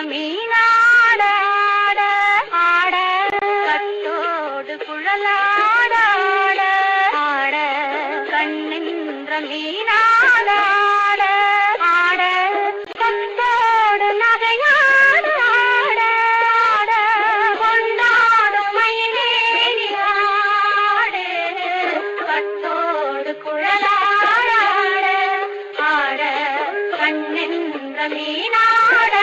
மீனாட ஆட ஆட கட்டோடு குழலாட ஆட ஆட கண்ணின்ற மீனாட ஆட ஆட கட்டோடு நகையாட ஆட ஆட கொண்டாடும் மயிலேறி ஆடு கட்டோடு குழலாட ஆட கண்ணின்ற மீனாட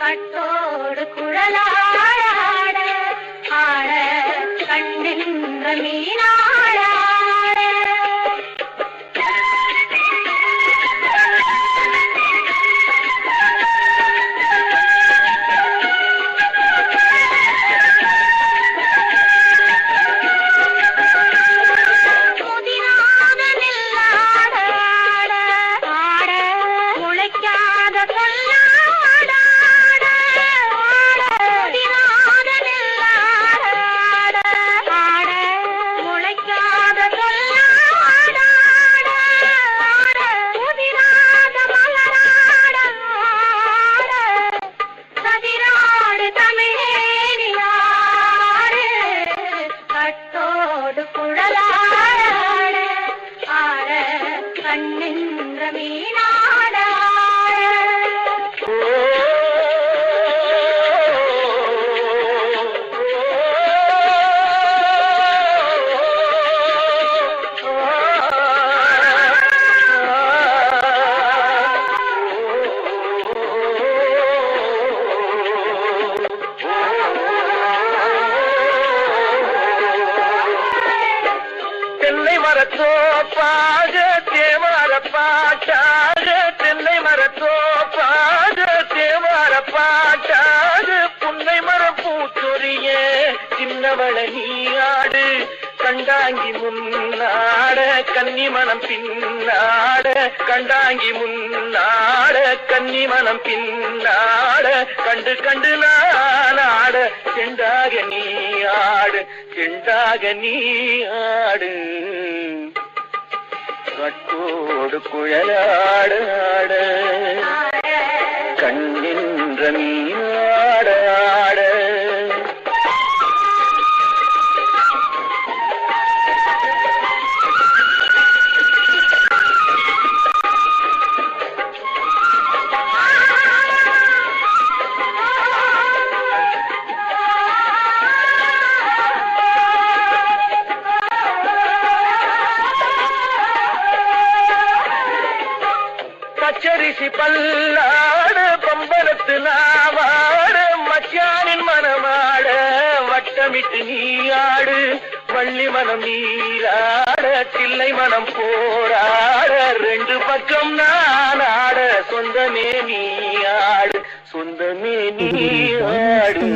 கட்டோடு குழலாட ஆட கண்ணின்ற மீனாட முதிராத நெல்லாட ஆட முளைக்காத கொல்லாட கட்டோடு குழலாட ஆட கண்ணின்ற மீனாட தென்னை மரத்தோப்பாக தேவார பாட்டாக தென்னை மரத்தோப்பாக தேவார பாட்டாக புன்னை மரம் பூச்சொரிய சின்னவள நீயாடு கண்டாங்கி முன்னாட கன்னிமணம் பின்னாட கண்டாங்கி முன்னாட கன்னிமணம் பின்னாட கண்டு கண்டு நானாட செண்டாக நீயாடு செண்டாக நீயாடு கட்டோடு குழலாட கண்ணின்ற மீனாட ஆட பச்சரிசி பல்லாட பம்பரத்து நாவாட மச்சானின் மனமாட வட்டமிட்டு நீயாடு வள்ளி மனம் நீராட தில்லை மனம் போராட ரெண்டு பக்கம் நானாட சொந்தமே நீயாடு சொந்தமே நீயாடு